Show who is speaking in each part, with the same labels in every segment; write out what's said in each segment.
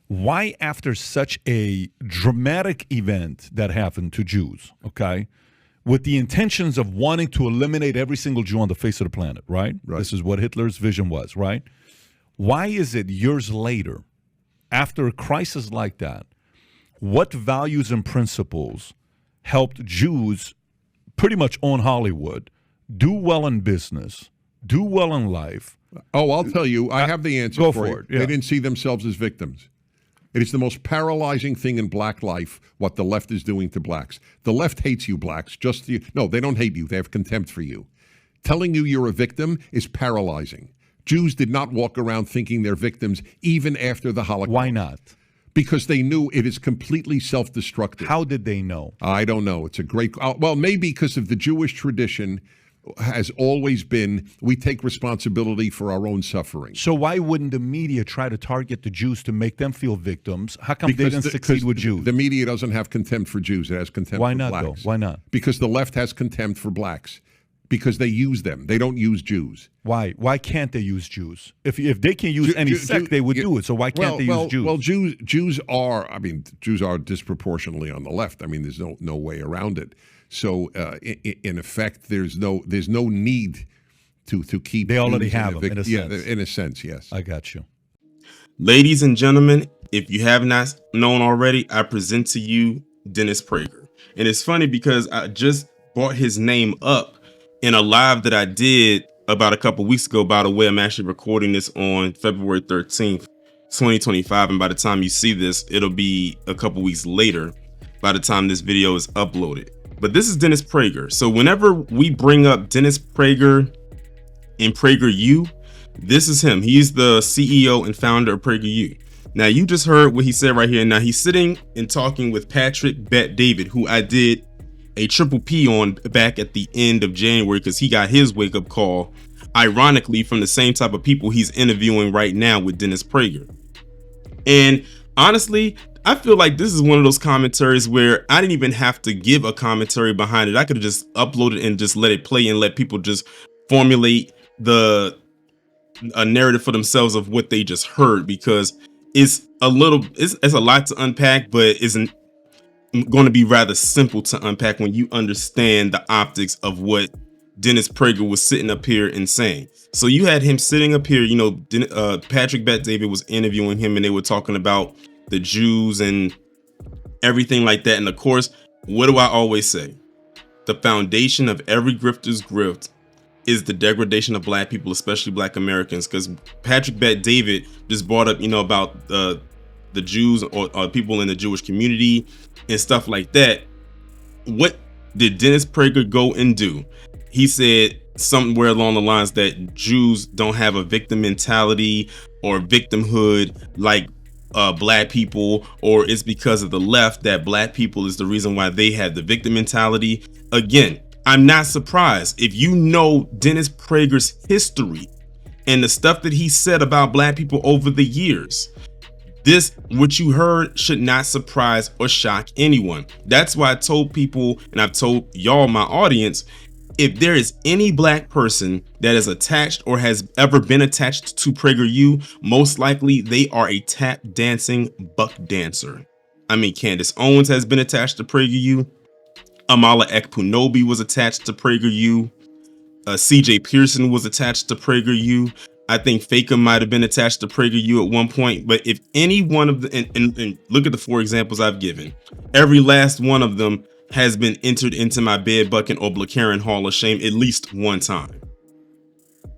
Speaker 1: why after such a dramatic event that happened to Jews, okay, with the intentions of wanting to eliminate every single Jew on the face of the planet, right? This is what Hitler's vision was, right? Why is it years later, after a crisis like that, what values and principles helped Jews pretty much own Hollywood, do well in business, do well in life?
Speaker 2: Oh, I'll tell you, I have the answer
Speaker 1: go
Speaker 2: for
Speaker 1: for
Speaker 2: it.
Speaker 1: Yeah.
Speaker 2: They didn't see themselves as victims. It is the most paralyzing thing in black life, what the left is doing to blacks. The left hates you blacks. No, they don't hate you. They have contempt for you. Telling you you're a victim is paralyzing. Jews did not walk around thinking they're victims even after the Holocaust.
Speaker 1: Why not?
Speaker 2: Because they knew it is completely self-destructive.
Speaker 1: How did they know?
Speaker 2: I don't know. It's a great... well, maybe because of the Jewish tradition has always been, we take responsibility for our own suffering.
Speaker 1: So why wouldn't the media try to target the Jews to make them feel victims? How come they didn't succeed with Jews?
Speaker 2: The media doesn't have contempt for Jews. It has contempt
Speaker 1: Why
Speaker 2: for
Speaker 1: not,
Speaker 2: blacks.
Speaker 1: though? Why not?
Speaker 2: Because the left has contempt for blacks. Because they use them. They don't use Jews.
Speaker 1: Why? Why can't they use Jews? If they can use any sect, they would do it. So why can't they use Jews?
Speaker 2: Well, Jews are disproportionately on the left. I mean, there's no way around it. So in effect, there's no need to keep.
Speaker 1: They already
Speaker 2: Jews
Speaker 1: have them, in a sense.
Speaker 2: Yeah, in a sense, yes.
Speaker 1: I got you.
Speaker 3: Ladies and gentlemen, if you have not known already, I present to you Dennis Prager. And it's funny because I just brought his name up in a live that I did about a couple weeks ago. By the way, I'm actually recording this on February 13th, 2025. And by the time you see this, it'll be a couple weeks later by the time this video is uploaded. But this is Dennis Prager. So whenever we bring up Dennis Prager and PragerU, this is him. He's the CEO and founder of PragerU. Now, you just heard what he said right here. Now, he's sitting and talking with Patrick Bet-David, who I did a triple P on back at the end of January because he got his wake-up call, ironically, from the same type of people he's interviewing right now with Dennis Prager. And honestly, I feel like this is one of those commentaries where I didn't even have to give a commentary behind it. I could have just uploaded and just let it play and let people just formulate a narrative for themselves of what they just heard, because it's a lot to unpack, but isn't going to be rather simple to unpack when you understand the optics of what Dennis Prager was sitting up here and saying. So you had him sitting up here, Patrick Bet-David was interviewing him and they were talking about the Jews and everything like that. And of course, what do I always say? The foundation of every grifter's grift is the degradation of black people, especially black Americans. Because Patrick Bet-David just brought up, about the Jews or people in the Jewish community and stuff like that. What did Dennis Prager go and do? He said somewhere along the lines that Jews don't have a victim mentality or victimhood like black people, or it's because of the left that black people is the reason why they have the victim mentality. Again, I'm not surprised. If you know Dennis Prager's history and the stuff that he said about black people over the years, what you heard should not surprise or shock anyone. That's why I told people, and I've told y'all, my audience, if there is any black person that is attached or has ever been attached to PragerU, most likely they are a tap dancing buck dancer. I mean, Candace Owens has been attached to PragerU. Amala Ekpunobi was attached to PragerU. CJ Pearson was attached to PragerU. I think Faker might have been attached to PragerU at one point. But if any one of the, and look at the 4 examples I've given, every last one of them has been entered into my bed bucket or Blakaren Hall of Shame at least one time.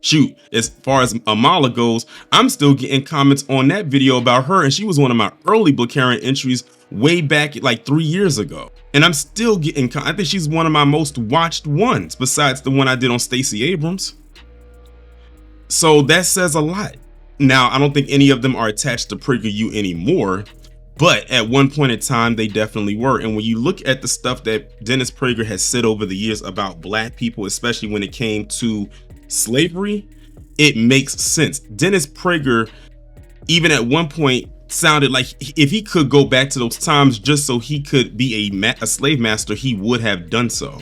Speaker 3: Shoot, as far as Amala goes, I'm still getting comments on that video about her, and she was one of my early Blakaren entries way back like 3 years ago. And I'm still getting, I think she's one of my most watched ones besides the one I did on Stacey Abrams. So that says a lot. Now, I don't think any of them are attached to PragerU anymore, but at one point in time, they definitely were. And when you look at the stuff that Dennis Prager has said over the years about black people, especially when it came to slavery, it makes sense. Dennis Prager, even at one point, sounded like if he could go back to those times just so he could be a slave master, he would have done so.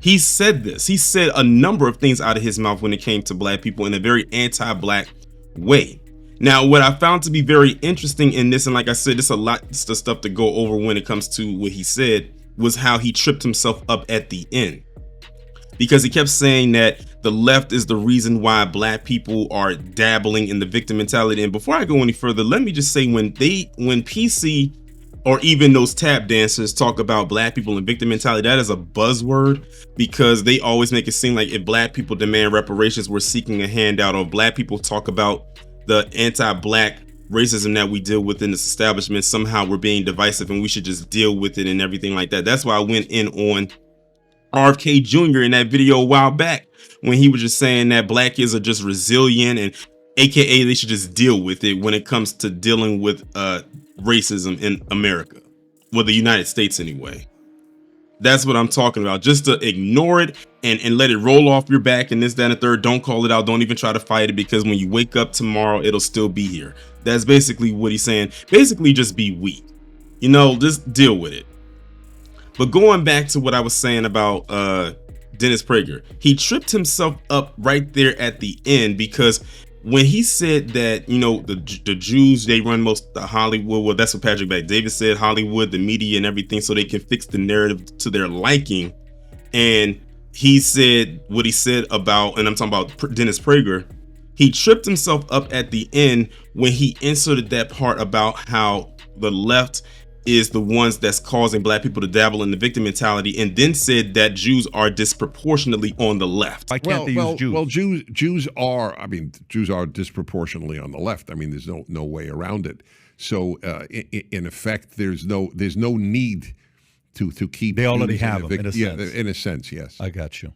Speaker 3: He said this. He said a number of things out of his mouth when it came to black people in a very anti-black way. Now, what I found to be very interesting in this, and like I said, there's a lot of stuff to go over when it comes to what he said, was how he tripped himself up at the end. Because he kept saying that the left is the reason why black people are dabbling in the victim mentality. And before I go any further, let me just say, when PC or even those tap dancers talk about black people and victim mentality, that is a buzzword, because they always make it seem like if black people demand reparations, we're seeking a handout, or black people talk about the anti-black racism that we deal with in this establishment, somehow we're being divisive and we should just deal with it and everything like that. That's why I went in on RFK Jr. in that video a while back, when he was just saying that black kids are just resilient, and AKA they should just deal with it when it comes to dealing with racism in America, well, the United States anyway. That's what I'm talking about. Just to ignore it and let it roll off your back and this, that, and the third. Don't call it out. Don't even try to fight it, because when you wake up tomorrow, it'll still be here. That's basically what he's saying. Basically, just be weak. Just deal with it. But going back to what I was saying about Dennis Prager, he tripped himself up right there at the end, because when he said that, the Jews, they run most of the Hollywood, well, that's what Patrick Bet-David said, Hollywood, the media and everything, so they can fix the narrative to their liking. And he said what he said about, and I'm talking about Dennis Prager, he tripped himself up at the end when he inserted that part about how the left is the ones that's causing black people to dabble in the victim mentality, and then said that Jews are disproportionately on the left.
Speaker 1: Why can't they use Jews?
Speaker 2: Well, Jews are disproportionately on the left. I mean, there's no way around it. So in effect, there's no need to keep.
Speaker 1: They already have them, in a sense.
Speaker 2: Yeah, in a sense, yes.
Speaker 1: I got you.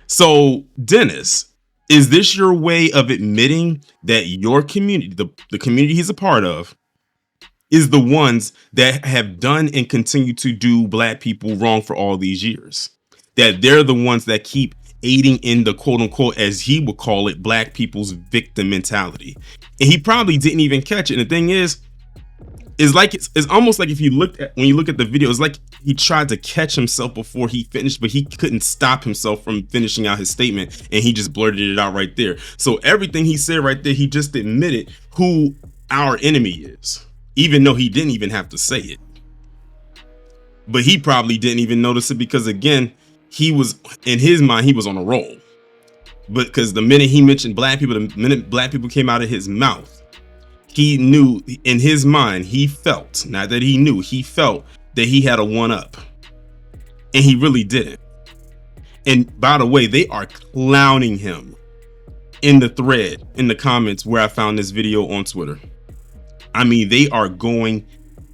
Speaker 3: So, Dennis, is this your way of admitting that your community, the community he's a part of, is the ones that have done and continue to do black people wrong for all these years? That they're the ones that keep aiding in the quote unquote, as he would call it, black people's victim mentality. And he probably didn't even catch it. And the thing is it's almost like when you look at the video, it's like he tried to catch himself before he finished, but he couldn't stop himself from finishing out his statement, and he just blurted it out right there. So everything he said right there, he just admitted who our enemy is, even though he didn't even have to say it. But he probably didn't even notice it, because again, he was, in his mind, he was on a roll. But because the minute he mentioned black people, the minute black people came out of his mouth, he knew in his mind, he felt, not that he knew, he felt that he had a one up. And he really didn't. And by the way, they are clowning him in the thread, in the comments where I found this video on Twitter. I mean, they are going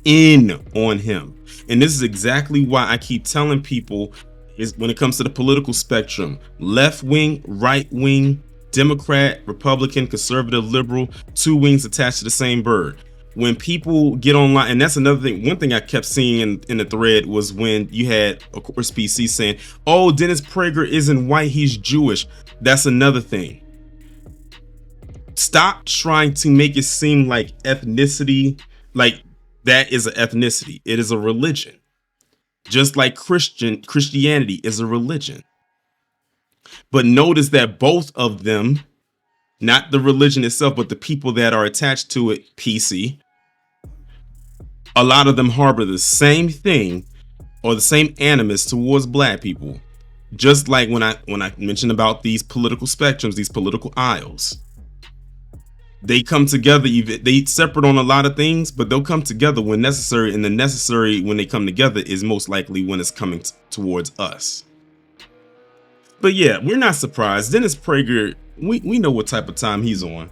Speaker 3: in on him. And this is exactly why I keep telling people, is when it comes to the political spectrum, left wing, right wing, Democrat, Republican, conservative, liberal, two wings attached to the same bird. When people get online, and that's another thing, one thing I kept seeing in the thread was when you had, of course, PC saying, oh, Dennis Prager isn't white, he's Jewish. That's another thing. Stop trying to make it seem like ethnicity, like that is an ethnicity. It is a religion. Just like Christianity is a religion. But notice that both of them, not the religion itself, but the people that are attached to it, PC, a lot of them harbor the same thing or the same animus towards black people. Just like when I mentioned about these political spectrums, these political aisles. They come together, they separate on a lot of things, but they'll come together when necessary. And the necessary when they come together is most likely when it's coming towards us. But yeah, we're not surprised. Dennis Prager, we know what type of time he's on.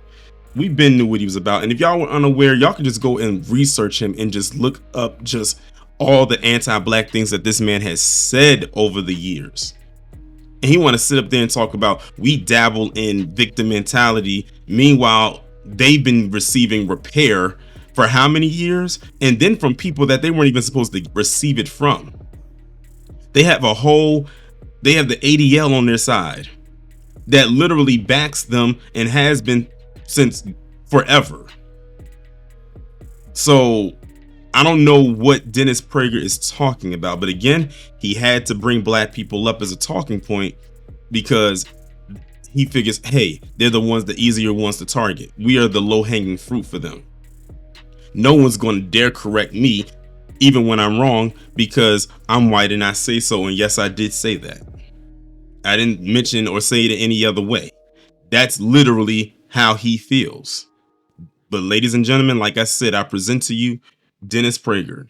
Speaker 3: We've been knew what he was about. And if y'all were unaware, y'all can just go and research him and just look up just all the anti-black things that this man has said over the years. And he want to sit up there and talk about we dabble in victim mentality. Meanwhile, they've been receiving repair for how many years? And then from people that they weren't even supposed to receive it from. They have the ADL on their side that literally backs them and has been since forever. So I don't know what Dennis Prager is talking about, but again, he had to bring black people up as a talking point because he figures, hey, they're the ones, the easier ones to target. We are the low-hanging fruit for them. No one's going to dare correct me, even when I'm wrong, because I'm white and I say so. And yes, I did say that. I didn't mention or say it any other way. That's literally how he feels. But ladies and gentlemen, like I said, I present to you Dennis Prager.